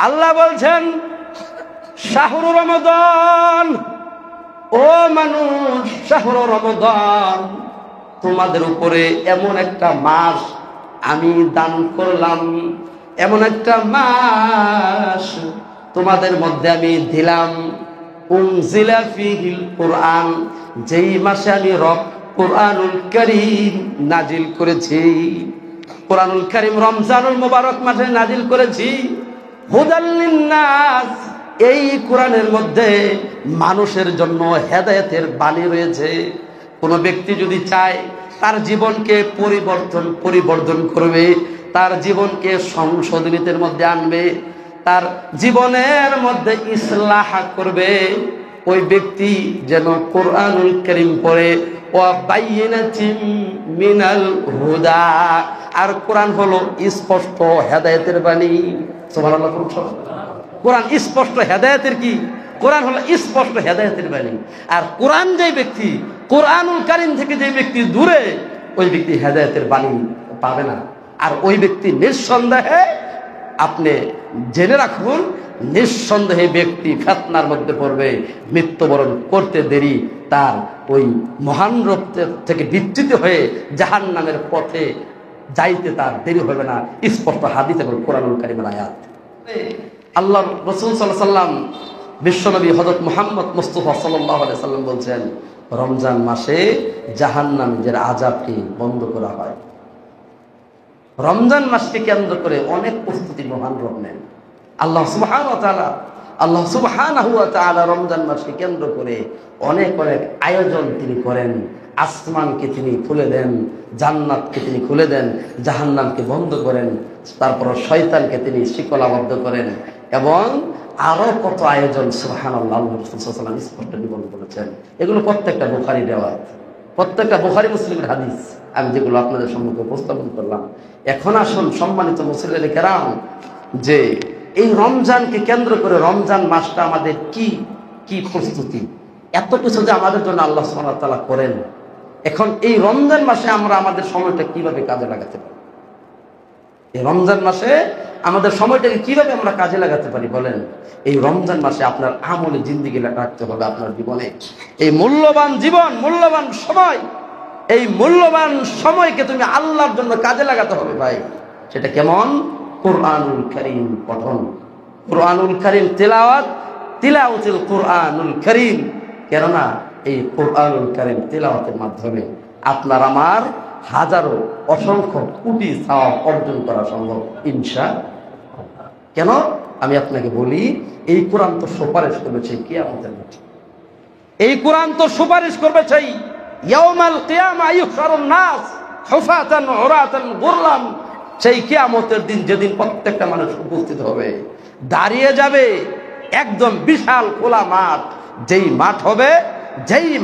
আল্লাহ বলছেন শাহরু রমাদান, ও মানুষ, শাহরু রমাদান, তোমাদের উপরে এমন একটা মাস আমি দান করলাম, এমন একটা মাস তোমাদের মধ্যে আমি দিলাম। উনজিলা ফিহিল কোরআন, যেই মাসে আমি কোরআনুল কারীম নাজিল করেছি। কোরআনুল কারীম রমজানুল মুবারক মাসে নাজিল করেছি। হুদাল লিন্নাস, এই কোরআনের মধ্যে মানুষের জন্য হেদায়েতের বাণী রয়েছে। কোনো ব্যক্তি যদি চায় তার জীবনকে পরিবর্তন করবে, তার জীবনকে সংশোধনীর মধ্যে আনবে, তার জীবনের মধ্যে ইসলাহ করবে, ওই ব্যক্তি যেন কোরআনুল কারীম পড়ে। ওয়া বাইয়িনাতিন মিনাল হুদা, আর কোরআন হলো স্পষ্ট হেদায়েতের বাণী। সুবহানাল্লাহ। কোরআন স্পষ্ট হেদায়েতের কি? কোরআন হলো স্পষ্ট হেদায়েতের বাণী। আর কোরআন যে ব্যক্তি, কোরআনুল কারীম থেকে যে ব্যক্তি দূরে, ওই ব্যক্তি হেদায়েতের বাণী পাবে না। আর ওই ব্যক্তি নিঃসন্দেহে, আপনি জেনে রাখুন, নিঃসন্দেহে ব্যক্তি ফিতনার মধ্যে পড়বে, মৃত্যুবরণ করতে দেরি, তার ওই মহান রব থেকে বিচ্যুত হয়ে জাহান্নামের পথে যাইতে তার দেরি হবে না। স্পষ্ট হাদিস এবং কোরআনুল কারীমের আয়াত। আল্লাহ রাসূল সাল্লাল্লাহু আলাইহি সাল্লাম, বিশ্বনবী হযরত মুহাম্মদ মুস্তাফা সাল্লাল্লাহু আলাইহি সাল্লাম বলছেন, রমজান মাসে জাহান্নামের আযাবকে বন্ধ করা হয়। রমজান মাসকে কেন্দ্র করে অনেক প্রস্তুতি মহান রব নেন আল্লাহ সুবহানাহু ওয়া তাআলা। রমজান মাসকে কেন্দ্র করে অনেক আয়োজন তিনি করেন। আসমানকে তিনি খুলে দেন, জান্নাতকে তিনি খুলে দেন, জাহান্নামকে বন্ধ করেন, তারপর শয়তানকে তিনি শিকলাবদ্ধ করেন, এবং আরো কত আয়োজন। সুবহানাল্লাহ। আল্লাহ রাসূল সাল্লাল্লাহু আলাইহি ওয়াসাল্লাম স্পষ্ট নিবন্ধ করেছেন। এগুলো প্রত্যেকটা বুখারী রিওয়ায়াত, প্রত্যেকটা বুখারী মুসলিমের হাদিস, আমি যেগুলো আপনাদের সম্মুখে উপস্থাপন করলাম। এখন আসুন সম্মানিত মুসলিম কেরাম, যে এই রমজানকে কেন্দ্র করে রমজান মাসটা আমাদের কি কি প্রস্তুতি, এত কিছু যে আমাদের জন্য আল্লাহ সুবহানাহু ওয়া তাআলা করেন। এখন এই রমজান মাসে আমরা আমাদের সময়টা কিভাবে কাজে লাগাতে পারি? এই রমজান মাসে আমাদের সময়টাকে কিভাবে আমরা কাজে লাগাতে পারি বলেন? এই রমজান মাসে আপনার আমলে জিন্দেগি রাখতে হবে আপনার জীবনে। এই মূল্যবান জীবন, মূল্যবান সময়, এই মূল্যবান সময়কে তুমি আল্লাহর জন্য কাজে লাগাতে হবে ভাই। সেটা কেমন? কোরআনুল কারীম পঠন, কোরআনুল কারীম তেলাওয়াত, তিলাওয়াতুল কোরআনুল কারীম। কেননা এই কোরআনুল কারীম তেলাওয়াতের মাধ্যমে আপনার আমার হাজারো অসংখ্য কোটি সওয়াব অর্জন করা সম্ভব ইনশাআল্লাহ। কেন? আমি আপনাকে বলি, এই কোরআন তো সুপারিশ করবে সেই কিয়ামতের মাঠে। এই কোরআন তো সুপারিশ করবে সেই ইয়াউমাল কিয়ামা ইউহশারুন নাস হুফাতান উরাতান গুরলান, সেই কিয়ামতের দিন, যেদিন প্রত্যেকটা মানুষ উপস্থিত হবে, দাঁড়িয়ে যাবে একদম বিশাল খোলা মাঠ। যেই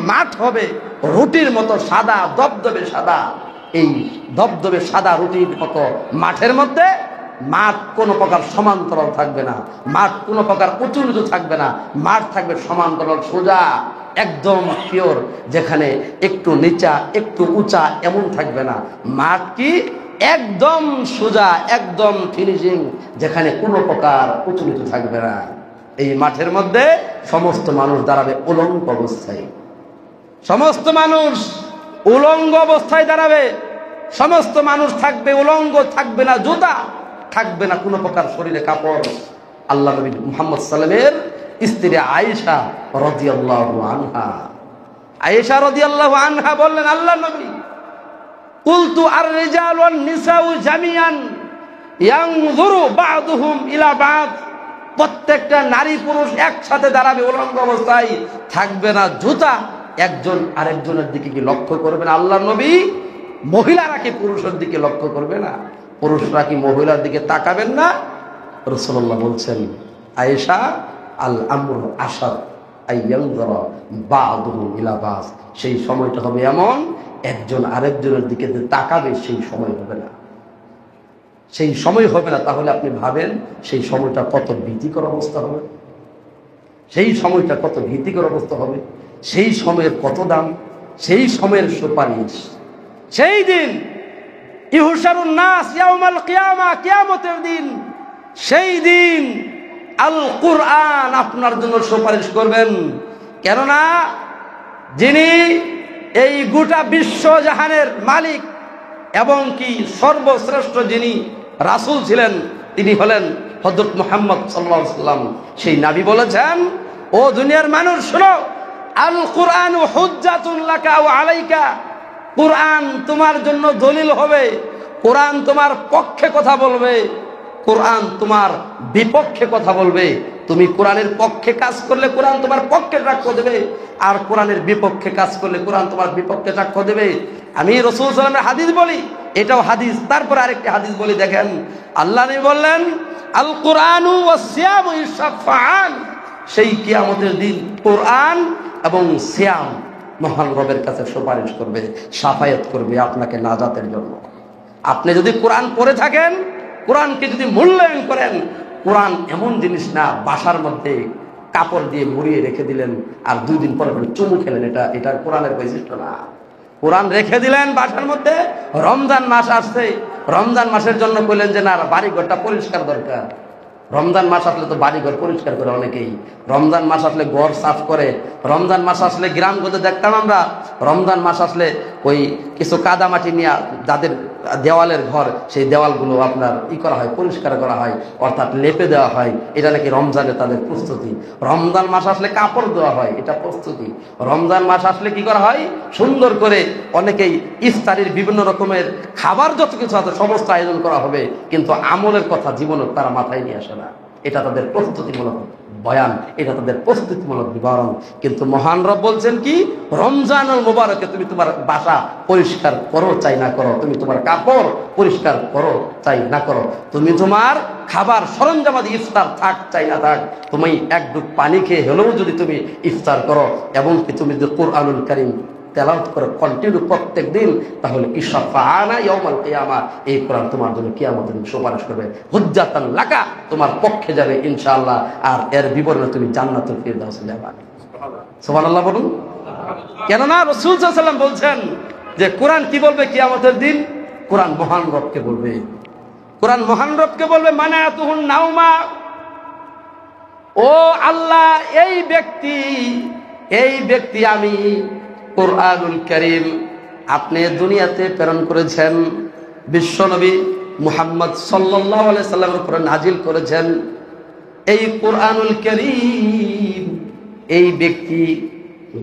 মাঠ হবে রুটির মতো সাদা, দবদবে সাদা, এই দবদবে সাদা রুটির মতো মাঠের মধ্যে, মাঠ কোনো প্রকার সমান্তরাল থাকবে না, মাঠ কোনো প্রকার উঁচু নিচু থাকবে না, মাঠ থাকবে সমান্তরাল সোজা, একদম পিওর, যেখানে একটু নিচা একটু উঁচা এমন থাকবে না। মাঠ কি একদম সোজা, একদম ফিনিশিং, যেখানে কোনো প্রকার উঁচু নিচু থাকবে না। এই মাঠের মধ্যে সমস্ত মানুষ দাঁড়াবে উলঙ্গ অবস্থায়, সমস্ত মানুষ উলঙ্গ অবস্থায় দাঁড়াবে, সমস্ত মানুষ থাকবে উলঙ্গ, থাকবে না জুতা, থাকবে না কোনো প্রকার শরীরে কাপড়। আল্লাহ নবী মুহাম্মদ সাল্লাল্লাহু আলাইহি ওয়াসাল্লামের স্ত্রী আয়েশা রাদিয়াল্লাহু আনহা, আয়েশা রাদিয়াল্লাহু আনহা বললেন, আল্লাহ নবী, কুলতু আর রিজাল ওয়ান নিসাউ জামিয়ান ইয়ানজুরু বা'দুহুম ইলা বা'দ, প্রত্যেকটা নারী পুরুষ একসাথে দাঁড়াবে উলঙ্গ অবস্থায়, থাকবে না জুতা, একজন আরেকজনের দিকে কি লক্ষ্য করবে না? আল্লাহ নবী, মহিলারা কি পুরুষের দিকে লক্ষ্য করবে না? পুরুষরা কি মহিলার দিকে তাকাবেন না? রাসূলুল্লাহ বলছেন, আয়েশা, আল আমরু আশার আইয়ানজুরা বা'দুহুম ইলা বা'দ, সেই সময়টা হবে এমন, একজন আরেকজনের দিকে যে তাকাবে সেই সময় হবে না, সেই সময় হবে না। তাহলে আপনি ভাবেন সেই সময়টা কত ভীতিকর অবস্থা হবে, সেই সময়টা কত ভীতিকর অবস্থা হবে, সেই সময়ের কত দাম, সেই সময়ের সুপারিশ। সেই দিন ইউহশারুন নাস ইয়াউমাল কিয়ামা, কিয়ামতের দিন সেই দিন আল কুরআন আপনার জন্য সুপারিশ করবেন। কেননা যিনি এই গোটা বিশ্ব জাহানের মালিক এবং কি সর্বশ্রেষ্ঠ যিনি রাসূল ছিলেন তিনি হলেন হযরত মুহাম্মদ সাল্লাল্লাহু আলাইহি ওয়াসাল্লাম। সেই নবী বলেছেন, ও দুনিয়ার মানুষ শোনো, আল কুরআনু হুজ্জাতুন লাকা ওয়া আলাইকা, কুরআন তোমার জন্য দলিল হবে, কোরআন তোমার পক্ষে কথা বলবে, কোরআন তোমার বিপক্ষে কথা বলবে। তুমি কোরআনের পক্ষে কাজ করলে কোরআন তোমার পক্ষে সাক্ষ্য দেবে, আর কোরআনের বিপক্ষে কাজ করলে কোরআন তোমার বিপক্ষে সাক্ষ্য দেবে। আমি রাসূল সাল্লাল্লাহু আলাইহি ওয়াসাল্লামের হাদিস বলি, এটাও হাদিস, তারপর আরেকটি হাদিস বলি। দেখেন আল্লাহ নবী বললেন, আল কুরআনু ওয়াস সিয়ামু ইশফাআন, সেই কিয়ামতের দিন কোরআন এবং সিয়াম মহান রবের কাছে সুপারিশ করবে, শাফায়াত করবে আপনাকে নাজাতের জন্য। আপনি যদি কোরআন পড়ে থাকেন, কোরআনকে যদি মূল্যায়ন করেন, কোরআন এমন জিনিস না বাসার মধ্যে কাপড় দিয়ে মুড়িয়ে রেখে দিলেন আর 2 দিন পরে চুমু খেলেন, এটা কোরআনের বৈশিষ্ট্য না। কোরআন রেখে দিলেন বাসার মধ্যে, রমজান মাস আসছে, রমজান মাসের জন্য বললেন যে না বাড়িঘরটা পরিষ্কার দরকার। রমজান মাস আসলে তো বাড়িঘর পরিষ্কার করে অনেকেই, রমজান মাস আসলে ঘর সাফ করে, রমজান মাস আসলে গ্রামগঞ্জে দেখতাম আমরা, রমজান মাস আসলে ওই কিছু কাদামাটি নিয়ে যাদের দেওয়ালের ঘর, সেই দেওয়ালগুলো আপনার করা হয়, পরিষ্কার করা হয়, অর্থাৎ লেপে দেওয়া হয়। এটা নাকি রমজানে তাদের প্রস্তুতি। রমজান মাস আসলে কাপড় দেওয়া হয়, এটা প্রস্তুতি। রমজান মাস আসলে কি করা হয়, সুন্দর করে অনেকেই ইফতারির বিভিন্ন রকমের খাবার যত কিছু আছে সমস্ত আয়োজন করা হবে, কিন্তু আমলের কথা জীবনে তারা মাথায় নিয়ে আসে না। এটা তাদের প্রস্তুতিমূলক বয়ান, এটা তাদের প্রস্তুতিমূলক বিবরণ। কিন্তু মহান রব বলছেন কি, রমজানুল মুবারকে তুমি তোমার বাসা পরিষ্কার করো চাই না করো, তুমি তোমার কাপড় পরিষ্কার করো চাই না করো, তুমি তোমার খাবার সরঞ্জামাদি ইফতার থাক চাই না থাক, তুমি এক ডুব পানি খেয়ে হলেও যদি তুমি ইফতার করো এবং কি তুমি যদি কুরআনুল কারীম তেলাওয়াত করে কন্টিনিউ প্রত্যেক দিন, তাহলে ইশফাআনা ইয়াউমাল কিয়ামা, এই কোরআন তোমার জন্য কিয়ামতের দিন সুপারিশ করবে, হুজ্জাতান লাকা, তোমার পক্ষে যাবে ইনশাআল্লাহ, আর এর বিবরণে তুমি জান্নাতুল ফিরদাউসে যাবে। সুবহানাল্লাহ বলুন। কেননা রাসূল সাল্লাল্লাহু আলাইহি ওয়াসাল্লাম বলছেন যে কোরআন কি বলবে কিয়ামতের দিন, কোরআন মহান রবকে বলবে, কোরআন মহান রবকে বলবে, মানাতুহুন নাউমা, ও আল্লাহ এই ব্যক্তি আমি কুরআনুল কারীম আপনি দুনিয়াতে প্রেরণ করেছেন, বিশ্বনবী মুহাম্মদ সাল্লাল্লাহু আলাইহি সাল্লামের উপরে নাজিল করেছেন। এই কুরআনুল কারীম এই ব্যক্তি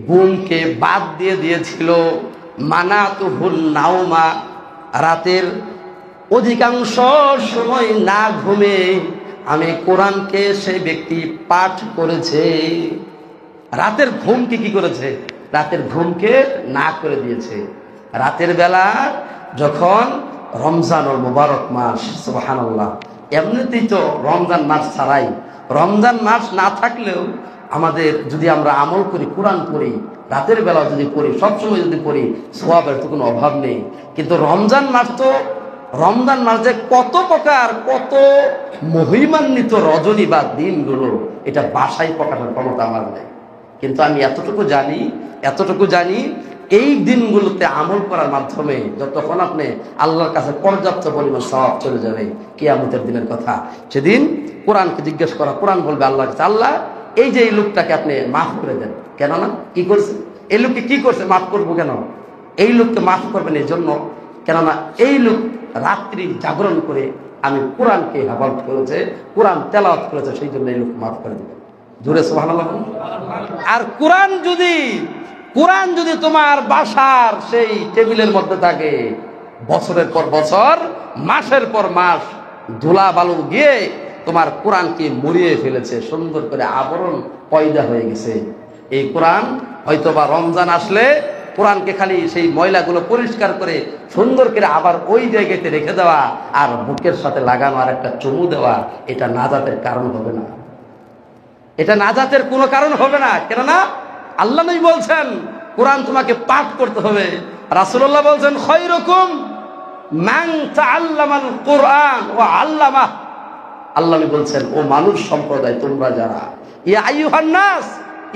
ঘুমকে বাদ দিয়ে দিয়েছিল, মানাতুহুন নাউমা, রাতের অধিকাংশ সময় না ঘুমে আমি কোরআনকে সেই ব্যক্তি পাঠ করেছে। রাতের ঘুমকে কি করেছে, রাতের ঘুমকে না করে দিয়েছে। রাতের বেলা যখন রমজানুল মুবারক মাস, সুবহানাল্লাহ, এমনিতেই তো রমজান মাস ছাড়াই, রমজান মাস না থাকলেও আমাদের যদি আমরা আমল করি, কোরআন পড়ি, রাতের বেলা যদি পড়ি, সবসময় যদি পড়ি, সওয়াবের তো কোনো অভাব নেই। কিন্তু রমজান মাস তো, রমজান মাস যে কত প্রকার, কত মহিমান্বিত রজনী বা দিনগুলো, এটা বাসায় প্রকাশের ক্ষমতা আমার নেই। কিন্তু আমি এতটুকু জানি এই দিনগুলোতে আমল করার মাধ্যমে যতক্ষণ আপনি আল্লাহর কাছে পর্যাপ্ত পরিমাণ সওয়াব চলে যাবে, কিয়ামতের দিনের কথা। সেদিন কোরআনকে জিজ্ঞেস করা, কোরআন বলবে আল্লাহর কাছে, আল্লাহ এই যে এই লোকটাকে আপনি মাফ করে দেন, কেননা কি করছে, এই লোককে কি করছে, মাফ করবো কেন, এই লোককে মাফ করবেন এই জন্য, কেননা এই লোক রাত্রি জাগরণ করে আমি কোরআনকে হেফাজত করেছে, কোরআন তেলাওয়াত করেছে, সেই জন্য এই লোক মাফ করে দেবেন। জোরে সুবহানাল্লাহ। আর কোরআন যদি তোমার বাসার সেই টেবিলের মধ্যে থাকে, বছরের পর বছর, মাসের পর মাস ধুলা বালু গিয়ে তোমার কোরআনকে মুড়িয়ে ফেলেছে, সুন্দর করে আবরণ পয়দা হয়ে গেছে। এই কোরআন হয়তোবা রমজান আসলে কোরআনকে খালি সেই ময়লাগুলো পরিষ্কার করে সুন্দর করে আবার ওই জায়গাতে রেখে দেওয়া আর বুকের সাথে লাগানো আর একটা চুমু দেওয়া, এটা নাজাতের কারণ হবে না, এটা নাজাতের কোনো কারণ হবে না। কেননা আল্লাহ নবী বলছেন কোরআন তোমাকে পাঠ করতে হবে। রাসূলুল্লাহ বলছেন, খায়রুকুম মান তাআল্লামাল কুরআন ওয়া আল্লামা। আল্লাহ নবী বলছেন, ও মানুষ সম্প্রদায় তোমরা যারা, ইয়া আইয়ুহান নাস,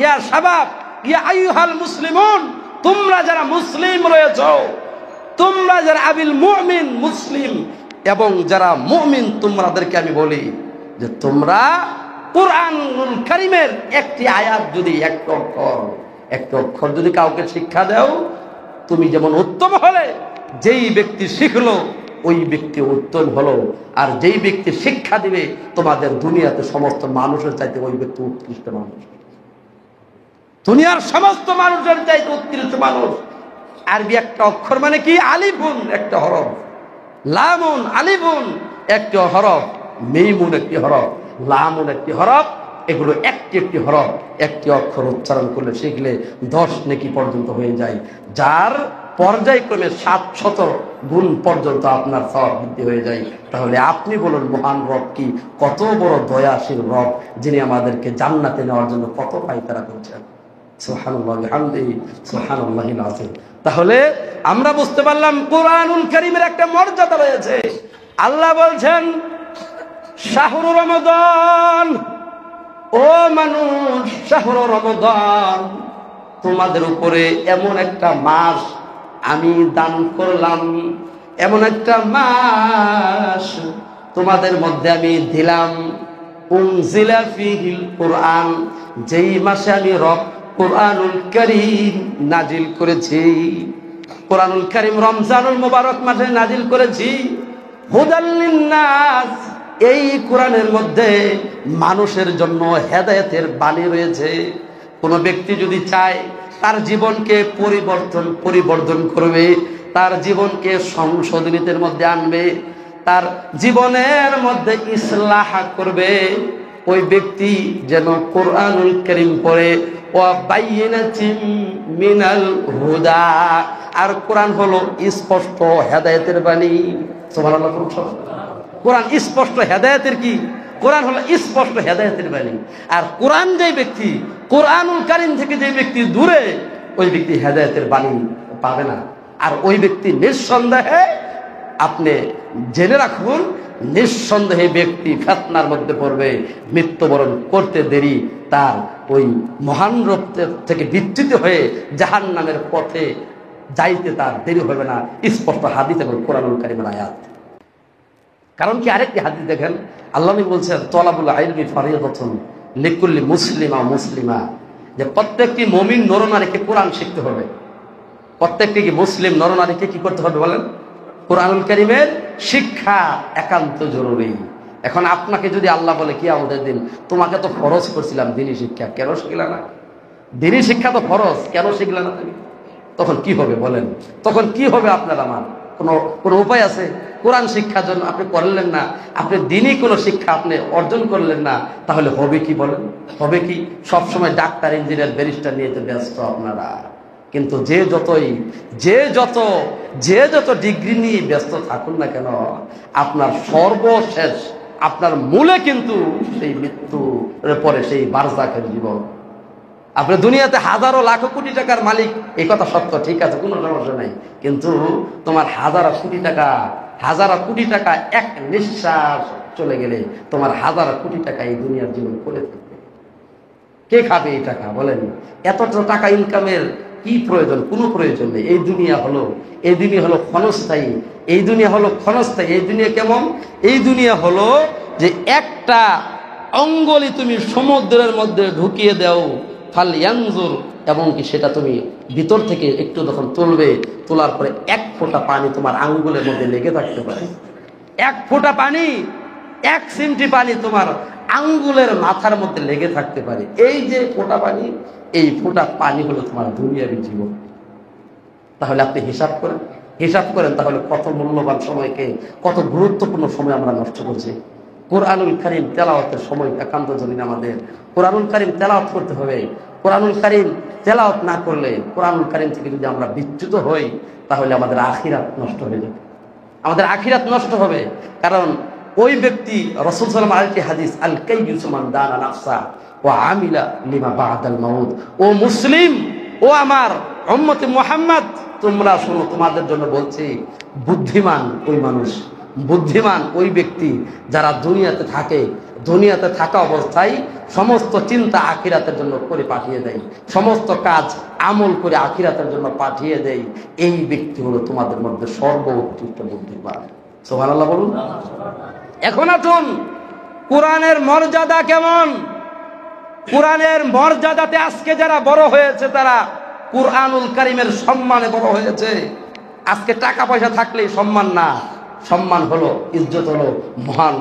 ইয়া শাবাব, ইয়া আইয়ুহাল মুসলিমুন, তোমরা যারা মুসলিম রয়েছো, তোমরা যারা আবিল মুমিন মুসলিম এবং যারা মুমিন, তোমাদেরকে আমি বলি যে তোমরা কুরআনুল কারীমের একটি আয়াত যদি একটা অক্ষর যদি কাউকে শিক্ষা দাও, তুমি যেমন উত্তম হলে, যেই ব্যক্তি শিখলো ওই ব্যক্তি উত্তম হলো, আর যেই ব্যক্তি শিক্ষা দিবে তোমাদের দুনিয়াতে সমস্ত মানুষের চাইতে ওই ব্যক্তি উৎকৃষ্ট মানুষ, দুনিয়ার সমস্ত মানুষের চাইতে উৎকৃষ্ট মানুষ। আরবি একটা অক্ষর মানে কি? আলিফুন একটা হরফ, লামুন আলিফুন একটি হরফ, মিমুন একটি হরফ, লামুন একটি হরফ। এগুলো একটি একটি হরফ, একটি অক্ষর উচ্চারণ করলে শিখলে 10 নেকি পর্যন্ত হয়ে যায়, যার পর্যায়ক্রমে 700 গুণ পর্যন্ত আপনার সওয়াব বৃদ্ধি হয়ে যায়। তাহলে আপনি বলুন মহান রব কি, কত বড় দয়াশীল রব, যিনি আমাদেরকে জান্নাতে নেওয়ার জন্য কত পায়তারা করছেন। সুবহানাল্লাহ বিহামদিহি সুবহানাল্লাহিল আযীম। তাহলে আমরা বুঝতে পারলাম কুরআনুল কারীমের একটা মর্যাদা রয়েছে। আল্লাহ বলছেন শাহরু রমাদান, ও মানুষ, শাহরু রমাদান, তোমাদের উপরে এমন একটা মাস আমি দান করলাম, এমন একটা মাস তোমাদের মধ্যে আমি দিলাম, উনজিলা ফীহিল কুরআন, যেই মাসে আমি রব কুরআনুল কারীম নাজিল করেছি। কুরআনুল কারীম রমজানুল মুবারক মাসে নাজিল করেছি। হুদাল লিন্নাস, এই কোরআনের মধ্যে মানুষের জন্য হেদায়েতের বাণী রয়েছে। কোন ব্যক্তি যদি চায় তার জীবনকে পরিবর্তন করবে, তার জীবনকে সংশোধনীর মধ্যে আনবে, তার জীবনের মধ্যে ইসলাহ করবে, ওই ব্যক্তি যেন কুরআনুল কারীম পড়ে। ওয়া বাইয়িনাতিন মিনাল হুদা, আর কোরআন হলো স্পষ্ট হেদায়েতের বাণী। সুবহানাল্লাহ। কোরআন স্পষ্ট হেদায়েতের কি? কোরআন হলো স্পষ্ট হেদায়েতের বাণী। আর কোরআন যে ব্যক্তি, কুরআনুল কারীম থেকে যে ব্যক্তি দূরে, ওই ব্যক্তি হেদায়েতের বাণী পাবে না। আর ওই ব্যক্তি নিঃসন্দেহে, আপনি জেনে রাখুন, নিঃসন্দেহে ব্যক্তি ফিতনার মধ্যে পড়বে, মৃত্যুবরণ করতে দেরি, তার ওই মহান রব থেকে বিচ্যুত হয়ে জাহান্নামের পথে যাইতে তার দেরি হবে না। স্পষ্ট হাদিস এবং কুরআনুল কারীমের আয়াত। কারণ কি, আরেকটি হাদিস দেখেন, আল্লাহ নবী বলছেন তলাবুল ইলমি ফরিয়াদাতুন লিকুল্লি মুসলিমা মুসলিমা, যে প্রত্যেকটি মুমিন নরনারীকে কোরআন শিখতে হবে। প্রত্যেকটি কি মুসলিম নরনারীকে কি করতে হবে বলেন? কুরআনুল কারীমের শিক্ষা একান্ত জরুরি। এখন আপনাকে যদি আল্লাহ বলে কিয়ামতের দিন, তোমাকে তো ফরজ করছিলাম দ্বীনি শিক্ষা, কেন শিখলা না? দ্বীনি শিক্ষা তো ফরজ, কেন শিখলা না তুমি? তখন কি হবে বলেন? তখন কি হবে আপনার আমার? কোনো উপায় আছে? কোরআন শিক্ষার জন্য আপনি করলেন না, আপনি দ্বীনি কোনো শিক্ষা আপনি অর্জন করলেন না, তাহলে হবে কি বলেন? হবে কি? সবসময় ডাক্তার, ইঞ্জিনিয়ার, ব্যারিস্টার নিয়ে তো ব্যস্ত আপনারা। কিন্তু যে যত ডিগ্রি নিয়ে ব্যস্ত থাকুন না কেন, আপনার সর্বশেষ, আপনার মূলে কিন্তু সেই মৃত্যুর পরে সেই বারজাখের জীবন। আপনি দুনিয়াতে হাজারো লাখো কোটি টাকার মালিক, এই কথা সত্য, ঠিক আছে, কোনো সমস্যা নাই। কিন্তু তোমার হাজারো কোটি টাকা এক নিঃশ্বাস চলে গেলে তোমার হাজারো কোটি টাকা এই দুনিয়ার জীবন করে থাকবে। কে খাবে এই টাকা বলেন? এত টাকা ইনকামের কি প্রয়োজন? কোনো প্রয়োজন নেই। এই দুনিয়া হলো ক্ষণস্থায়ী। এই দুনিয়া কেমন? এই দুনিয়া হলো যে একটা অঙ্গুলি তুমি সমুদ্রের মধ্যে ঢুকিয়ে দাও, ফাল ইয়ানজুর, এবং কি সেটা তুমি ভিতর থেকে একটু যখন তুলবে, তোলার পরে 1 ফোঁটা পানি তোমার আঙ্গুলের মধ্যে লেগে থাকতে পারে। 1 ফোঁটা পানি, 1 চিমটি পানি তোমার আঙ্গুলের মাথার মধ্যে লেগে থাকতে পারে। এই যে ফোঁটা পানি, এই ফোঁটা পানি হলো তোমার দুনিয়াবী জীবন। তাহলে আপনি হিসাব করেন তাহলে কত মূল্যবান সময়কে, কত গুরুত্বপূর্ণ সময় আমরা নষ্ট করছি। কুরআনুল কারীম তেলাওয়াতের সময় একান্ত জরুরি আমাদের। কুরআনুল কারীম তেলাওয়াত করতে হবে। কুরআনুল কারীম তেলাওয়াত না করলে, কুরআনুল কারীম থেকে যদি আমরা বিচ্যুত হই, তাহলে আমাদের আখিরাত নষ্ট হয়ে যাবে। আমাদের আখিরাত নষ্ট হবে। কারণ ওই ব্যক্তি, রাসূল সাল্লাল্লাহু আলাইহি ওয়াসাল্লাম হাদিস, আল কাইয়্যিসু মান দানা নাফসা ওয়া আমিলা লিমা বা'দাল মাউত। ও মুসলিম, ও আমার উম্মতে মুহাম্মদ, তোমরা শোনো, তোমাদের জন্য বলছি, বুদ্ধিমান ওই মানুষ, বুদ্ধিমান ওই ব্যক্তি যারা দুনিয়াতে থাকা অবস্থায় সমস্ত চিন্তা আখিরাতের জন্য করে পাঠিয়ে দেয়, সমস্ত কাজ আমল করে আখিরাতের জন্য পাঠিয়ে দেয়। এই ব্যক্তি হলো তোমাদের মধ্যে সর্বোৎকৃষ্ট বুদ্ধিমান। সুবহানাল্লাহ বলুন। এখন আসুন, কোরআনের মর্যাদা কেমন। কোরআনের মর্যাদাতে আজকে যারা বড় হয়েছে তারা কুরআনুল কারীমের সম্মানে বড় হয়েছে। আজকে টাকা পয়সা থাকলেই সম্মান না, সম্মান হলো, ইজ্জত হলো মহান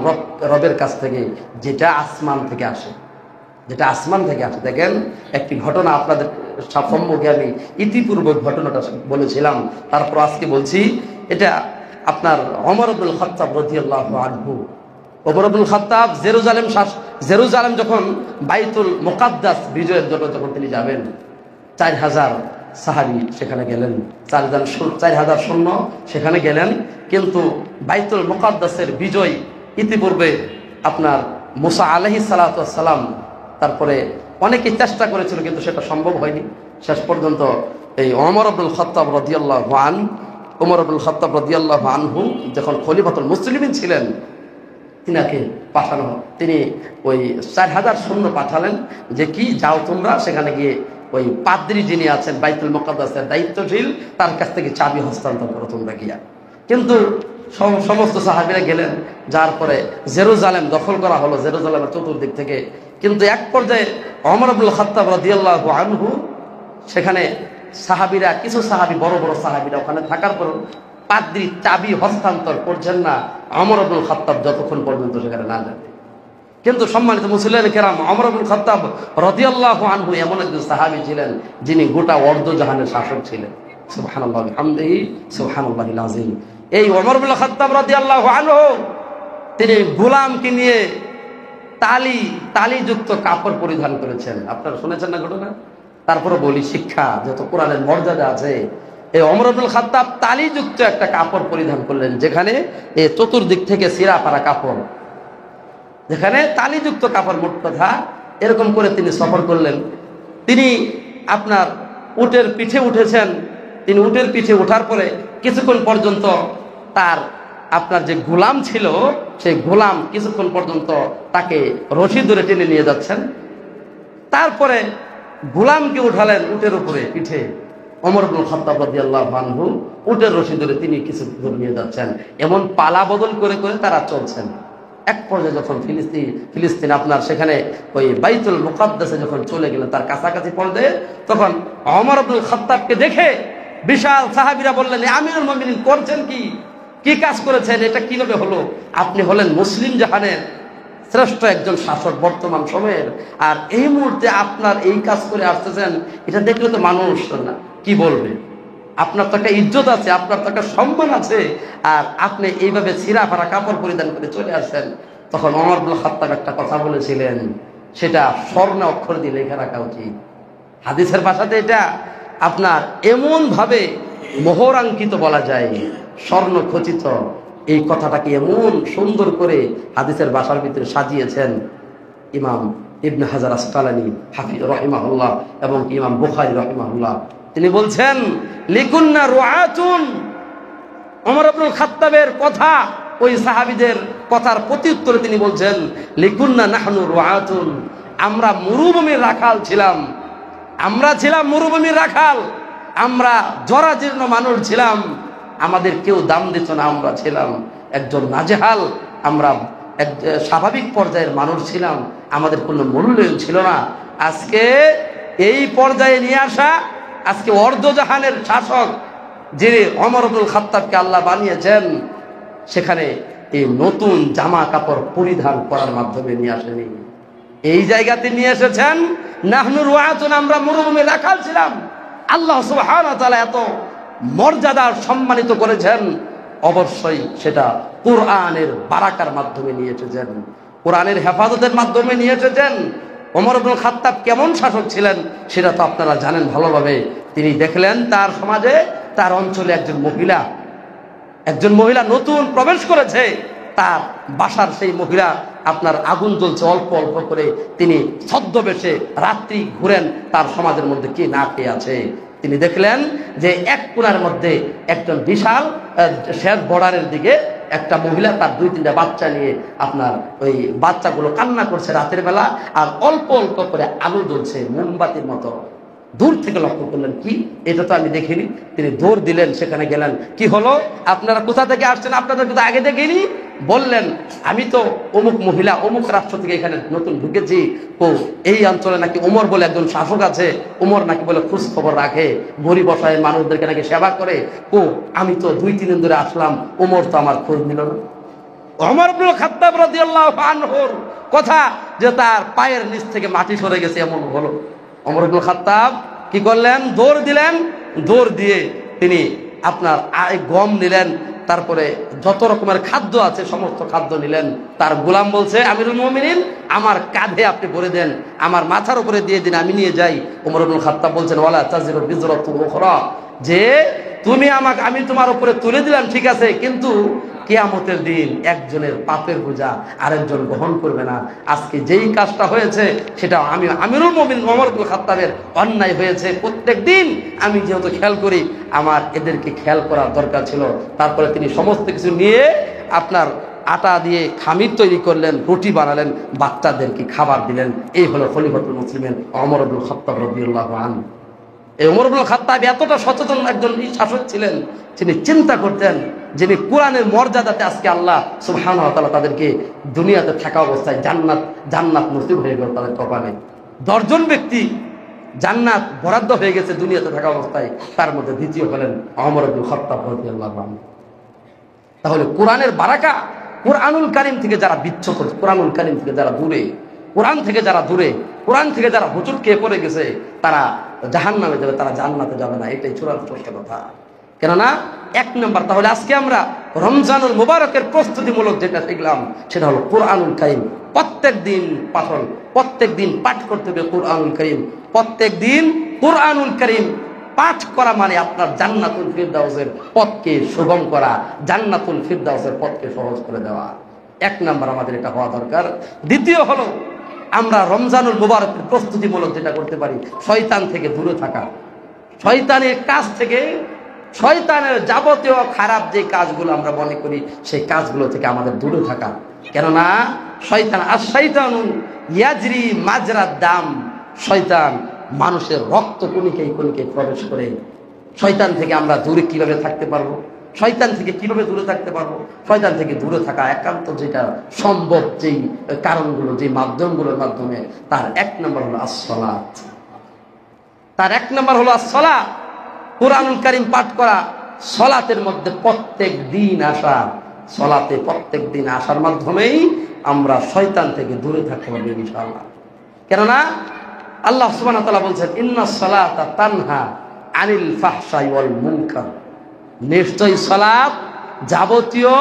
রবের কাছ থেকে, যেটা আসমান থেকে আসে, যেটা আসমান থেকে আসে। দেখেন একটি ঘটনা আপনাদের সম্মুখে আমি ইতিপূর্বে ঘটনাটা বলেছিলাম, তারপর আজকে বলছি। এটা আপনার ওমর ইবনুল খাত্তাব রাদিয়াল্লাহু আনহু, ওমর ইবনুল খাত্তাব জেরুজালেম যখন বাইতুল মুকাদ্দাস বিজয়ের জন্য যখন তিনি যাবেন, 4000 সাহাবী সেখানে গেলেন, 4000 সৈন্য সেখানে গেলেন। কিন্তু বাইতুল মুকাদ্দাসের বিজয় ইতিপূর্বে আপনার মুসা আলাইহিস সালাতু ওয়াস সালাম, তারপরে অনেকে চেষ্টা করেছিল কিন্তু সেটা সম্ভব হয়নি। শেষ পর্যন্ত এই ওমর ইবনুল খাত্তাব রাদিয়াল্লাহু আনহু যখন খলিফাতুল মুসলিমিন ছিলেন, তিনাকে পাঠানো হয়। তিনি ওই 4000 সৈন্য পাঠালেন যে কি যাও তোমরা সেখানে গিয়ে ওই পাদ্রী যিনি আছেন বাইতুল মুকাদ্দাসের দায়িত্বশীল, তার কাছ থেকে চাবি হস্তান্তর করো তোমরা গিয়া। কিন্তু সমস্ত সাহাবীরা গেলেন, যার পরে জেরুজালেম দখল করা হলো, জেরুজালেমের চতুর্দিক থেকে। কিন্তু এক পর্যায়ে ওমর ইবনুল খাত্তাব রাদিয়াল্লাহু আনহু সেখানে সাহাবীরা, কিছু সাহাবী, বড় বড় সাহাবীরা ওখানে থাকার পর পাদ্রী চাবি হস্তান্তর করছেন না ওমর ইবনুল খাত্তাব যতক্ষণ পর্যন্ত সেখানে না যাবে। কিন্তু সম্মানিত মুসলিম কেরাম, ওমর ইবনুল খাত্তাব রাদিয়াল্লাহু আনহু এমন একজন সাহাবী ছিলেন যিনি গোটা অর্ধজাহানের শাসক ছিলেন। সুবহানাল্লাহি ওয়া বিহামদিহি সুবহানাল্লাহিল আযীম। এই ওমর ইবনুল খাত্তাব রাদিয়াল্লাহু আনহু তিনি গোলামকে নিয়ে তালিযুক্ত কাপড় পরিধান করেছেন। আপনারা শুনেছেন না ঘটনা? তারপরে বলি শিক্ষা, যত কোরআনের মর্যাদা আছে। এই ওমর ইবনুল খাত্তাব তালিযুক্ত একটা কাপড় পরিধান করলেন, যেখানে এই চতুর্দিক থেকে ছিঁড়া ফাড়া কাপড়, যেখানে তালিযুক্ত কাপড়, মোট কথা এরকম করে তিনি সফর করলেন। তিনি আপনার উটের পিঠে উঠেছেন। তিনি উটের পিঠে ওঠার পরে কিছুক্ষণ পর্যন্ত তার আপনার যে গোলাম ছিল, সেই গোলাম কিছুক্ষণ পর্যন্ত তাকে রশি ধরে টেনে নিয়ে যাচ্ছেন। তারপরে গোলামকে উঠালেন উটের উপরে পিঠে। ওমর ইবনুল খাত্তাব রাদিয়াল্লাহু আনহু উটের রশি ধরে তিনি কিছু দূর নিয়ে যাচ্ছেন। এমন পালা বদল করে করে তারা চলছেন। এক পর্যায়ে যখন ফিলিস্তিন আপনার সেখানে ওই বাইতুল মুকাদ্দাসে যখন চলে গেলেন, তার কাছাকাছি পর্যায়ে, তখন ওমর ইবনুল খাত্তাবকে দেখে বিশাল সাহাবীরা বললেন, আমিরুল মুমিনিন করছেন কি কাজ করেছেন, এটা কিভাবে হলো? আপনি হলেন মুসলিম জাহানের শ্রেষ্ঠ একজন শাসক বর্তমান সময়ের, আর এই মুহূর্তে আপনার এই কাজ করে আসতেছেন, এটা দেখলে তো মানুষ না কি বলবে? আপনার তো একটা ইজ্জত আছে, আপনার তো একটা সম্মান আছে, আর আপনি এইভাবে ছিঁড়া ফাড়া কাপড় পরিধান করে চলে আসছেন। তখন ওমর ইবনুল খাত্তাব একটা কথা বলেছিলেন, সেটা স্বর্ণ অক্ষর দিয়ে লেখা রাখা উচিত। হাদিসের ভাষাতে এটা আপনার এমন ভাবে মোহরাঙ্কিত বলা যায়, স্বর্ণ খচিত। এই কথাটাকে এমন সুন্দর করে হাদিসের ভাষার ভিতরে সাজিয়েছেন ইমাম ইবনে হাজার আসকালানী হাফিজ রাহিমাহুল্লাহ এবং ইমাম বুখারী রাহিমাহুল্লাহ। তিনি বলছেন, লিকুন্না রুআতুন। ওমর ইবনুল খাত্তাবের কথা, ওই সাহাবীদের কথার প্রত্যুত্তরে তিনি বলছেন, লিকুন্না নাহনু রুআতুন। আমরা মরুভূমির রাখাল ছিলাম, আমরা ছিলাম মরুভূমির রাখাল, আমরা জরাজীর্ণ মানুষ ছিলাম, আমাদের কেউ দাম দিত না, আমরা ছিলাম একজন নাজেহাল, আমরা এক স্বাভাবিক পর্যায়ের মানুষ ছিলাম, আমাদের কোনো মূল্যায়ন ছিল না। আজকে এই পর্যায়ে নিয়ে আসা, আজকে অর্ধজাহানের শাসক যিনি ওমর ইবনুল খাত্তাবকে আল্লাহ বানিয়েছেন, সেখানে এই নতুন জামা কাপড় পরিধান করার মাধ্যমে নিয়ে আসেনি, এই জায়গাতে নিয়ে এসেছেন নাহনু রুআতুন, আমরা মরুভূমির রাখাল ছিলাম। আল্লাহ সুবহানাহু ওয়া তাআলা এত মর্যাদার সম্মানিত করেছেন, অবশ্যই সেটা কোরআনের বারাকার মাধ্যমে নিয়ে এসেছেন, কোরআনের হেফাজতের মাধ্যমে নিয়ে এসেছেন। ওমর ইবনুল খাত্তাব কেমন শাসক ছিলেন সেটা তো আপনারা জানেন ভালোভাবে। তিনি দেখলেন তার সমাজে, তার অঞ্চলে একজন মহিলা নতুন প্রবেশ করেছে, তার বাসার সেই মহিলা আপনার আগুন জ্বলছে অল্প অল্প করে, তিনি ছদ্মবেশে রাত্রি ঘুরেন তার সমাজের মধ্যে কে না কে আছে। তিনি দেখলেন যে এক কোণার মধ্যে একজন বিশাল শেষ বর্ডারের দিকে একটা মহিলা তার 2-3টা বাচ্চা নিয়ে আপনার ওই বাচ্চাগুলো কান্না করছে রাতের বেলা, আর অল্প অল্প করে আলো জ্বলছে মোমবাতির মতো। দূর থেকে লক্ষ্য করলেন, কি এটা তো আমি দেখিনি। তিনি দৌড় দিলেন, সেখানে গেলেন, কি হলো, আপনারা কোথা থেকে আসছেন, আপনাদের তো আগে দেখিনি। বললেন আমি তো অমুক মহিলা অমুক রাষ্ট্র থেকে এখানে নতুন ঢুকেছি, ও এই অঞ্চলে নাকি ওমর বলে একজন শাসক আছে, ওমর নাকি বলে খোঁজ খবর রাখে, গরিব অসহায় মানুষদেরকে নাকি সেবা করে, ও আমি তো 2-3 দিন ধরে আসলাম, ওমর তো আমার খোঁজ নিল না। ওমর ইবনে খাত্তাব রাদিয়াল্লাহু আনহুর কথা যে তার পায়ের নিচ থেকে মাটি সরে গেছে এমন হলো। ওমর ইবনে খাত্তাব কি করলেন? দৌড় দিলেন, দৌড় দিয়ে তিনি আপনার গম নিলেন, তারপরে যত রকমের খাদ্য আছে সমস্ত খাদ্য নিলেন। তার গোলাম বলছে আমিরুল মুমিনিন আমার কাঁধে আপনি ভরে দেন, আমার মাথার উপরে দিয়ে দিন, আমি নিয়ে যাই। ওমর ইবনে খাত্তাব বলছেন ওয়ালা তাজিরু বিজরাতুন উখরা, যে তুমি আমাকে, আমি তোমার উপরে তুলে দিলাম ঠিক আছে, কিন্তু কিয়ামতের দিন একজনের পাপের বোঝা আরেকজন বহন করবে না। আজকে যেই কাজটা হয়েছে সেটা আমি আমিরুল মুমিনিন ওমর ইবনে খাত্তাবের অন্যায় হয়েছে। প্রত্যেক দিন আমি যেহেতু খেয়াল করি, আমার এদেরকে খেয়াল করার দরকার ছিল। তারপরে তিনি সমস্ত কিছু নিয়ে আপনার আটা দিয়ে খামির তৈরি করলেন, রুটি বানালেন, বাচ্চাদেরকে খাবার দিলেন। এই হলো খলিফাতুল মুসলিমিন ওমর ইবনে খাত্তাব রাদিয়াল্লাহু আনহু। এই ওমর ইবনে খাত্তাব এতটা সচেতন একজন শাসক ছিলেন, তিনি চিন্তা করতেন যিনি কোরআনের মর্যাদাতে আজকে আল্লাহ সুবহানাহু ওয়া তাআলা তাদেরকে দুনিয়াতে থাকা অবস্থায় জান্নাত নসিব হয়ে গেল তাদের কপালে। 10 জন ব্যক্তি জান্নাত বরাদ্দ হয়ে গেছে দুনিয়াতে থাকা অবস্থায়, তার মধ্যে দ্বিতীয় হলেন ওমর ইবনে খাত্তাব রাদিয়াল্লাহু আনহু। তাহলে কোরআনের বারাকা, কোরআনুল কারীম থেকে যারা বিচ্যুত, কোরআনুল কারীম থেকে যারা দূরে, কোরআন থেকে যারা দূরে, কোরআন থেকে যারা হুজুর খেয়ে পড়ে গেছে, তারা জাহান্নামে যাবে, তারা জান্নাতে যাবে না। এটাই চূড়ান্ত সত্য কথা। কেননা 1 নম্বর, তাহলে আজকে আমরা রমজানুল মুবারকের প্রস্তুতিমূলক যেটা শিখলাম সেটা হলো কোরআনুল কারীম। প্রত্যেক দিন পাঠ করতে হবে কোরআনুল কারীম। প্রত্যেক দিন কোরআনুল কারীম পাঠ করা মানে আপনার জান্নাতুল ফিরদাউসের পথকে সুগম করা, জান্নাতুল ফিরদাউসের পথকে সহজ করে দেওয়া। 1 নম্বর আমাদের এটা হওয়া দরকার। দ্বিতীয় হলো আমরা রমজানুল মুবারকের প্রস্তুতিমূলক যেটা করতে পারি, শয়তান থেকে দূরে থাকা। শয়তানের কাজ থেকে, শয়তানের যাবতীয় খারাপ যে কাজগুলো আমরা মনে করি সেই কাজগুলো থেকে আমাদের দূরে থাকা। কেননা শয়তান আশ-শাইতানু ইয়াজরি মাজরাদ দাম, শয়তান মানুষের রক্ত কণিকায় কণিকায় প্রবেশ করে। শয়তান থেকে আমরা দূরে কিভাবে থাকতে পারবো? শয়তান থেকে কিভাবে দূরে থাকতে পারবো? শয়তান থেকে দূরে থাকা একান্ত যেটা সম্ভব, যেই কারণগুলো, যে মাধ্যমগুলোর মাধ্যমে, তার 1 নম্বর হলো as-সালাত। তার 1 নম্বর হলো as-সালাত, কোরআনুল কারীম পাঠ করা, সালাতের মধ্যে প্রত্যেক দিন আসা। সালাতে প্রত্যেক দিন আসার মাধ্যমেই আমরা শয়তান থেকে দূরে থাকতে পারবো ইনশাআল্লাহ। কেননা আল্লাহ সুবহানাহু ওয়া তাআলা বলছেন ইন্নাস সালাতা তানহা আনিল ফাহশাই ওয়াল মুনকার, নিশ্চয়ই সালাত যাবতীয়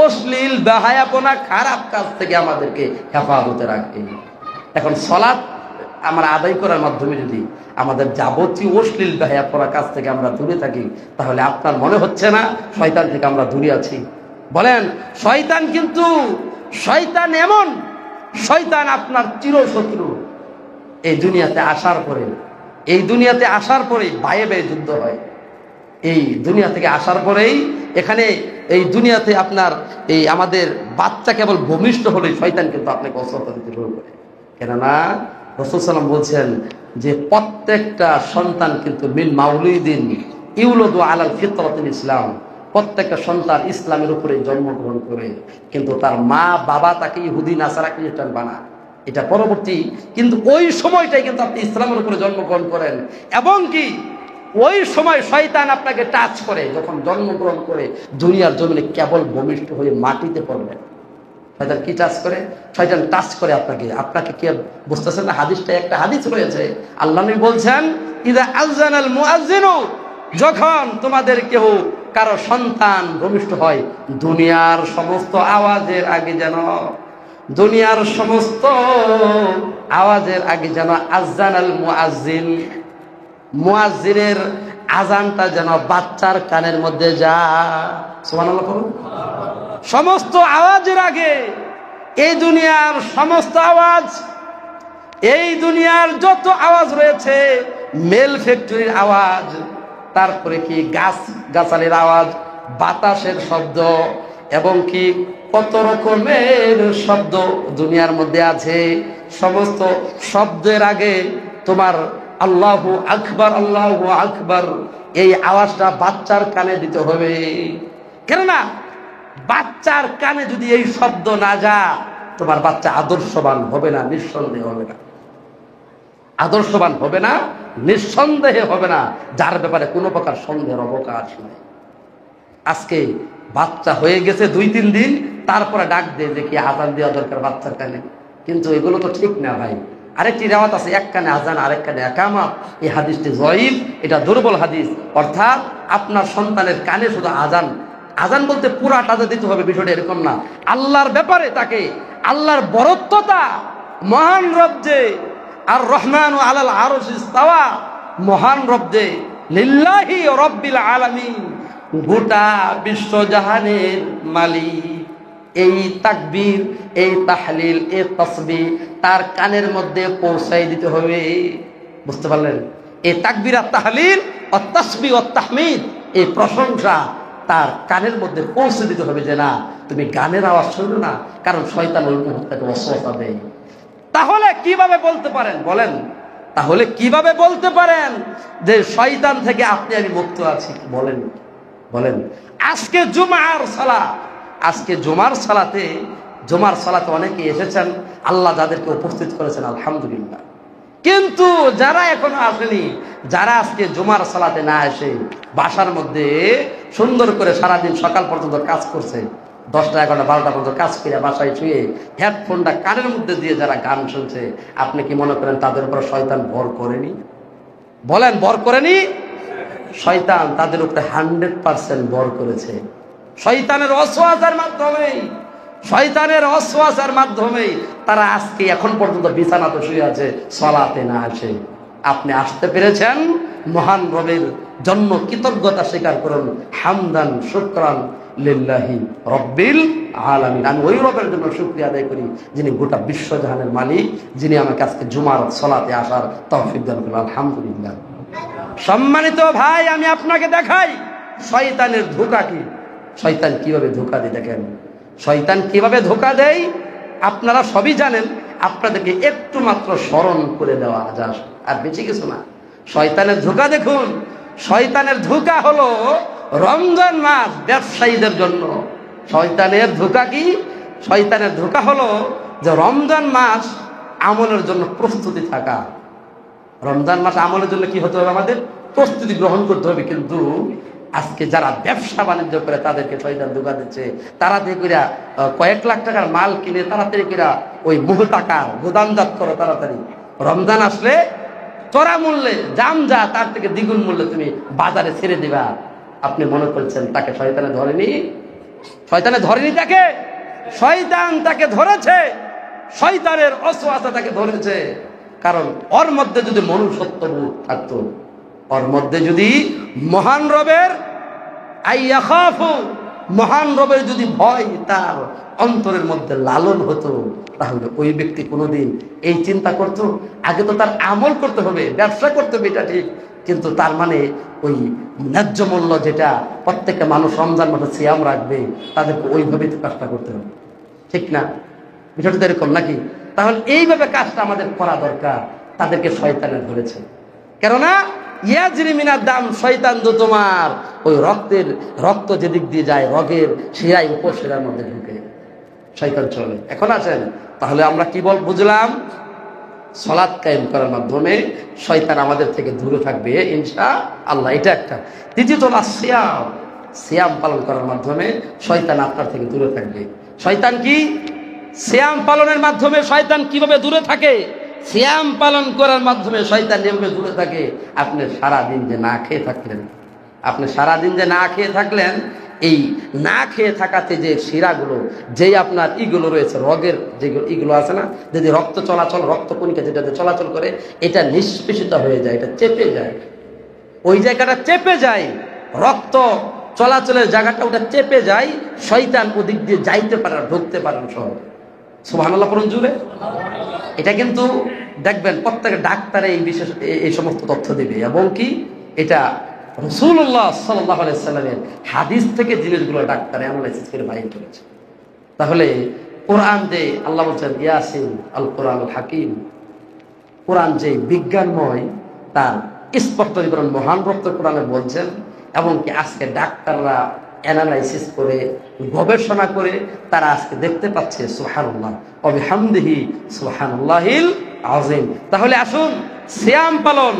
অশ্লীল বেহায়াপনা খারাপ কাজ থেকে আমাদেরকে হেফাজতে রাখে। এখন সালাত আমরা আদায় করার মাধ্যমে যদি আমাদের যাবতীয় অশ্লীল বেহায়াপনা কাজ থেকে আমরা দূরে থাকি, তাহলে আপনার মনে হচ্ছে না শয়তান থেকে আমরা দূরে আছি? বলেন, শয়তান কিন্তু শয়তান এমন, শয়তান আপনার চিরশত্রু। এই দুনিয়াতে আসার পরে বায়ে বায়ে যুদ্ধ হয়। এই দুনিয়া থেকে আসার পরেই এখানে এই দুনিয়াতে আপনার এই আমাদের বাচ্চা কেবল ভূমিষ্ঠ হলে শয়তান কিন্তু আপনাকে অস্ত্র দিতে শুরু করে। কেননা রাসূল সাল্লাল্লাহু আলাইহি ওয়াসাল্লাম বলছেন যে প্রত্যেকটা সন্তান কিন্তু মিন মাউলিদিন ইউলাদু আলাল ফিতরাতিল ইসলাম, প্রত্যেকটা সন্তান ইসলামের উপরে জন্মগ্রহণ করে, কিন্তু তার মা বাবা তাকে ইহুদি নাসারা খ্রিস্টান বানায়। এটা পরবর্তী, কিন্তু ওই সময়টাই কিন্তু আপনি ইসলামের উপরে জন্মগ্রহণ করেন, এবং কি ওই সময় শয়তান আপনাকে টাচ করে। যখন জন্মগ্রহণ করে দুনিয়ার জমিনে কেবল ভূমিষ্ঠ হয়ে মাটিতে পড়বেন, শয়তান কি টাচ করে? শয়তান টাচ করে আপনাকে কি বুঝতেছেন না? হাদিসটা একটা হাদিস রয়েছে, আল্লাহ নবী বলছেন ইদা আযানাল মুআজ্জিনু, যখন তোমাদের কেউ কারো সন্তান ভূমিষ্ঠ হয়, দুনিয়ার সমস্ত আওয়াজের আগে যেন আযানাল মুআজ্জিন, মুআজ্জিনের আজানটা যেন বাচ্চার কানের মধ্যে যায়। সুবহানাল্লাহ। সমস্ত আওয়াজের আগে এই দুনিয়ার সমস্ত আওয়াজ, এই দুনিয়ার যত আওয়াজ রয়েছে, মেল ফ্যাক্টরির আওয়াজ, তারপরে কি গাছালির আওয়াজ, বাতাসের শব্দ, এবং কি কত রকমের শব্দ দুনিয়ার মধ্যে আছে, সমস্ত শব্দের আগে তোমার আল্লাহু আকবার, আল্লাহু আকবার, এই আওয়াজটা বাচ্চার কানে দিতে হবে। কেননা বাচ্চার কানে যদি এই শব্দ না যায়, তোমার বাচ্চা আদর্শবান হবে না, নিঃসন্দেহে হবে না। আদর্শবান হবে না, নিঃসন্দেহে হবে না, যার ব্যাপারে কোনো প্রকার সন্দেহের অবকাশ নেই। আজকে বাচ্চা হয়ে গেছে 2-3 দিন, তারপরে ডাক দিয়ে যে কি আজান দেওয়া দরকার বাচ্চার কানে, কিন্তু এগুলো তো ঠিক না ভাই। আরেকটি রেওয়াত আছে, এক কানে আজান আরেক কানে একামত। এই হাদিসটি জয়ীফ, এটা দুর্বল হাদিস। অর্থাৎ আপনার সন্তানের কানে শুধু আজান, আজান বলতে পুরাটা দিতে হবে, বিষয়টা এরকম না। আল্লাহর ব্যাপারে তাকে, আল্লাহর বরত্বতা, মহান রব যে আর রহমান আলাল আরশ ইস্তাওয়া, মহান রব যে লিল্লাহি রাব্বিল আলামিন, গোটা বিশ্বজাহানের মালিক, এই তাকবীর, এই তাহলিল, এই তাসবিহ তার কানের মধ্যে পৌঁছাই দিতে হবে। বুঝতে পারলেন? এই তাকবীর আর তাহলিল ও তাসবিহ ও তাহমিদ, এই প্রশংসা তার কানের মধ্যে পৌঁছে দিতে হবে, যে না তুমি গানের আওয়াজ শুনো না, কারণ শয়তান ওই মুহূর্তে ওয়াসওয়াসা দেয়। তাহলে কিভাবে বলতে পারেন বলেন? তাহলে কিভাবে বলতে পারেন যে শয়তান থেকে আপনি আমি মুক্ত আছি? বলেন বলেন। আজকে জুমার সালাত, আজকে জুমার সালাতে অনেকে এসেছেন, আল্লাহ যাদেরকে উপস্থিত করেছেন আলহামদুলিল্লাহ। কিন্তু যারা এখনো আসেনি, যারা আজকে জুমার সালাতে না এসে বাসার মধ্যে সুন্দর করে সারাদিন সকাল পর্যন্ত কাজ করছে, 10টা 11টা 12টা পর্যন্ত কাজ করে বাসায় শুয়ে হেডফোনটা কানের মধ্যে দিয়ে যারা গান শুনছে, আপনি কি মনে করেন তাদের উপর শয়তান ভর করেনি? বলেন, ভর করেনি? শয়তান তাদের উপরে 100% ভর করেছে। শয়তানের ওয়াসওয়াসার মাধ্যমেই তারা আজকে এখন পর্যন্ত বিছানাতে শুয়ে আছে, সালাতে না আসে। আপনি আসতে পেরেছেন, মহান রবের জন্য কৃতজ্ঞতা স্বীকার করুন। হামদান শুকরান লিল্লাহি রাব্বিল আলামিন। আমি ওই রবের জন্য শুকরিয়া আদায় করি যিনি গোটা বিশ্বজাহানের মালিক, যিনি আমাকে আজকে জুমার সালাতে আসার তৌফিক দান করলেন। আলহামদুলিল্লাহ। সম্মানিত ভাই, আমি আপনাকে দেখাই শয়তানের ধোঁকা কি, শয়তান কিভাবে ধোঁকা দিয়ে। দেখেন শয়তান কিভাবে ধোঁকা দেয়, আপনারা সবই জানেন, আপনাদেরকে একটু মাত্র স্মরণ করে দেওয়া যায়, আর বেশি কিছু না। শয়তানের ধোঁকা দেখুন, শয়তানের ধোঁকা হলো রমজান মাস ব্যবসায়ীদের জন্য। শয়তানের ধোঁকা কি? শয়তানের ধোঁকা হলো যে রমজান মাস আমলের জন্য প্রস্তুতি থাকা। রমজান মাস আমলের জন্য কি হতে হবে? আমাদের প্রস্তুতি গ্রহণ করতে হবে। কিন্তু আজকে যারা ব্যবসা বাণিজ্য করে তাদেরকে শয়তান ধোঁকা দিচ্ছে। তাড়াতাড়ি করে কয়েক লাখ টাকার মাল কিনে তাড়াতাড়ি করে ওই মুহতাকার গোদামজাত করো, তাড়াতাড়ি রমজান আসলে চড়া মূল্যে জাম যা তার থেকে দ্বিগুণ মূল্যে তুমি বাজারে ছেড়ে দিবা। আপনি মনে করছেন তাকে শয়তানে ধরেনি? শয়তানে ধরেনি তাকে, শয়তান তাকে ধরেছে, শয়তানের ওয়াসওয়াসা তাকে ধরেছে। কারণ ওর মধ্যে যদি মনুষ্যত্ববোধ থাকতো, ওর মধ্যে যদি মহান রবের আইয়াখাফু, মহান রবের যদি ভয় তার অন্তরের মধ্যে লালন হতো, তাহলে ওই ব্যক্তি কোনোদিন এই চিন্তা করতো। আগে তো তার আমল করতে হবে, ব্যবসা করতে হবে, এটা ঠিক, কিন্তু তার মানে ওই ন্যায্য মূল্য যেটা প্রত্যেকটা মানুষ রমজান মাসে সিয়াম রাখবে, তাদেরকে ওইভাবেই তো কাজটা করতে হবে, ঠিক না? বিষয়টা তো এরকম নাকি? তাহলে এইভাবে কাজটা আমাদের করা দরকার। তাদেরকে শয়তানে ধরেছে, কেননা ইয়াজরি মিনাদ দাম, শয়তান তো তোমার ওই রক্ত যেদিক দিয়ে যায়, রগের শিরায় উপশিরার মধ্যে ঢুকে শয়তান চলে। এখন আসেন, তাহলে আমরা কি বুঝলাম? সালাত কায়েম করার মাধ্যমে শয়তান আমাদের থেকে দূরে থাকবে ইনশাআল্লাহ, এটা একটা। দ্বিতীয়ত সিয়াম পালন করার মাধ্যমে শয়তান আপনার থেকে দূরে থাকবে। শয়তান কি? সিয়াম পালনের মাধ্যমে শয়তান কিভাবে দূরে থাকে? সিয়াম পালন করার মাধ্যমে শয়তান যেভাবে দূরে থাকে, আপনি সারাদিন যে না খেয়ে থাকলেন, এই না খেয়ে থাকাতে যে শিরাগুলো, যেই আপনার ইগুলো রয়েছে, রগের যেগুলো ইগুলো আছে না, যদি রক্ত চলাচল, রক্তকণিকা যেটাতে চলাচল করে, এটা নিষ্পেষিত হয়ে যায়, এটা চেপে যায়, ওই জায়গাটা চেপে যায়, রক্ত চলাচলের জায়গাটা ওটা চেপে যায়, শয়তান ওদিক দিয়ে যাইতে পারে, ঢুকতে পারেন সব। সুবহানাল্লাহ পড়ুন জুড়ে। এটা কিন্তু দেখবেন প্রত্যেক ডাক্তারে এই সমস্ত তথ্য দেবে, এবং কি এটা রাসূলুল্লাহ সাল্লাল্লাহু আলাইহি সাল্লামের হাদিস থেকে জিনিসগুলো ডাক্তার অ্যানালাইসিস করে বাইর করেছে। তাহলে কোরআন যে আল্লাহ বলছেন ইয়াসিন আল কোরআনুল হাকিম, কোরআন যে বিজ্ঞানময়, তার স্পষ্টীকরণ মহান রক্ত কোরআনে বলছেন। এবং কি আজকে ডাক্তাররা অ্যানালাইসিস করে গবেষণা করে তারা আজকে দেখতে পাচ্ছে সুবহানাল্লাহ ওয়া বিহামদিহি সুবহানাল্লাহিল আযীম। তাহলে আসুন সিয়াম পালন,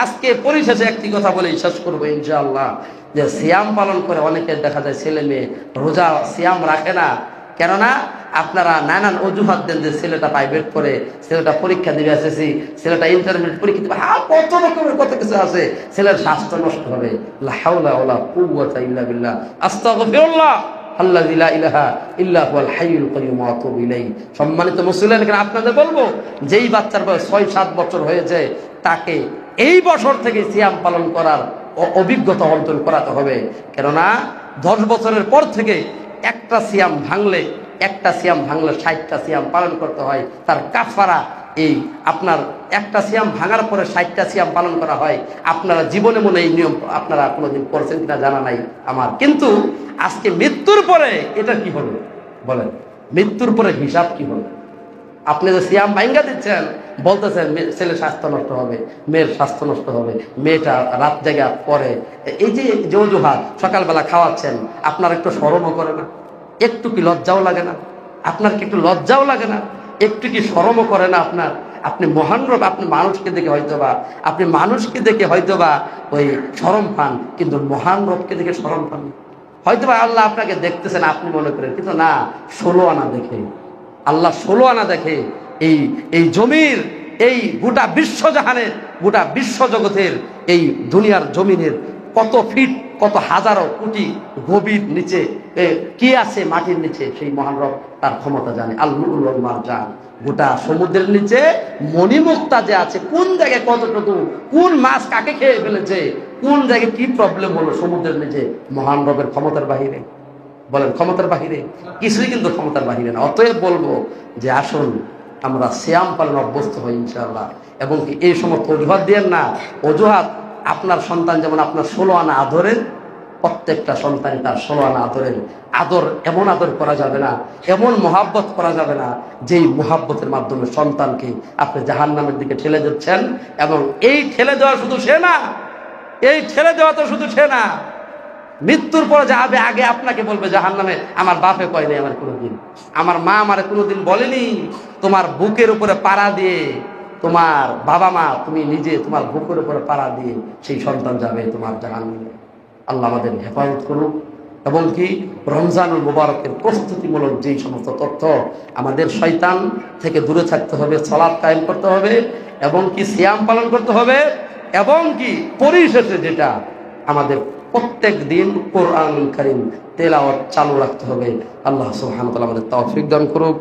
আজকে পরিশেষে একটি কথা বলে শেষ করবো ইনশাআল্লাহ, যে সিয়াম পালন করে অনেকে দেখা যায় ছেলে মেয়ে রোজা সিয়াম রাখে না, কেননা আপনারা নানান অজুহাত দেন যে ছেলেটা প্রাইভেট করে, ছেলেটা পরীক্ষা দিবে এসএসসি, ছেলেটা ইন্টারমিডিয়েট পরীক্ষা দিবে, কত রকমের কত কিছু আছে, ছেলের স্বাস্থ্য নষ্ট হবে। লা হাওলা ওয়ালা কুওয়াতা ইল্লা বিল্লাহ, আস্তাগফিরুল্লাহ আল্লাযী লা ইলাহা ইল্লা হুয়াল হাইয়ুল কাইয়্যুম ওয়া আতুবু ইলাইহি। সম্মানিত মুসলিম, এখানে আপনাদের বলবো, যেই বাচ্চার বয়স 6-7 বছর হয়েছে তাকে এই বছর থেকে সিয়াম পালন করার অভিজ্ঞতা অর্জন করাতে হবে, কেননা 10 বছরের পর থেকে একটা সিয়াম ভাঙলে 60টা সিয়াম পালন করতে হয়, তার কাফারা এই আপনার একটা সিয়াম ভাঙার পরে 60টা সিয়াম পালন করা হয়। আপনারা জীবনে মনে এই নিয়ম আপনারা কোনোদিন করছেন কিনা জানা নাই আমার, কিন্তু আজকে মৃত্যুর পরে এটা কি হবে বলেন, মৃত্যুর পরে হিসাব কি হবে? আপনি যে সিয়াম ভাঙ্গা দিচ্ছেন, বলতেছেন ছেলের স্বাস্থ্য নষ্ট হবে, মেয়ের স্বাস্থ্য নষ্ট হবে, মেয়েটা রাত জায়গা পরে, এই যে অজুহাত সকালবেলা খাওয়াচ্ছেন, আপনার একটু শরমও করে না? একটু কি লজ্জাও লাগে না? আপনার কি একটু লজ্জাও লাগে না? একটু কি শরমও করে না আপনার? আপনি মহান রব, আপনি মানুষকে দেখে হয়তোবা ওই শরম পান, কিন্তু মহান রবকে দেখে শরম পান। হয়তোবা আল্লাহ আপনাকে দেখতেছেন আপনি মনে করেন, কিন্তু না, 16 আনা দেখে আল্লাহ, 16 আনা দেখে এই জমির, এই গোটা বিশ্বজাহানের, গোটা বিশ্বজগতের, এই দুনিয়ার জমিনের কত ফিট, কত হাজারো কোটি গভীর নিচে কি আছে মাটির নিচে, সেই মহান রব তার ক্ষমতা জানে। আল-লুলু ওয়াল মারজান, গোটা সমুদ্রের নিচে মণিমুক্তা যে আছে, কোন জায়গায় কতটুকু, কোন মাছ কাকে খেয়ে ফেলেছে, কোন জায়গায় কি প্রবলেম হলো সমুদ্রের নিচে, মহান রবের ক্ষমতার বাহিরে। বলেন ক্ষমতার বাহিরে? কিছুই কিন্তু ক্ষমতার বাহিরে না। অতএব বলবো যে আসুন আমরা সিয়াম পালন অভ্যস্ত হই ইনশাআল্লাহ, এবং এই সমস্ত অজুহাত দিয়েন না। অজুহাত, আপনার সন্তান যেমন আপনার 16 আনা আদরের, প্রত্যেকটা সন্তানই তার 16 আনা আদরের। আদর এমন আদর করা যাবে না, এমন মোহাব্বত করা যাবে না, যেই মোহাব্বতের মাধ্যমে সন্তানকে আপনি জাহান্নামের দিকে ঠেলে দিচ্ছেন। এবং এই ঠেলে দেওয়া শুধু সে না, এই ঠেলে দেওয়া তো শুধু সে না, মৃত্যুর পরে যাবে আগে আপনাকে বলবে জাহান্নামে, আমার বাপে কয় নাই আমার কোনোদিন, আমার মা আমারে কোনোদিন বলেনি। তোমার বুকের উপরে পাড়া দিয়ে, তোমার বাবা মা, তুমি নিজে তোমার বুকের উপরে পাড়া দিয়ে সেই সন্তান যাবে তোমার জাহান্নামে। আল্লাহ আমাদের হেফাজত করুক। এবং কি রমজানুল মুবারকের প্রস্তুতিমূলক যেই সমস্ত তথ্য, আমাদের শয়তান থেকে দূরে থাকতে হবে, সালাত কায়েম করতে হবে, এবং কি সিয়াম পালন করতে হবে, এবং কি পরিশেষে যেটা আমাদের প্রত্যেক দিন কোরআনুল কারীম তেলাওয়াত চালু রাখতে হবে। আল্লাহ সুবহানাহু ওয়া তাআলা আমাদের তৌফিক দান করুক।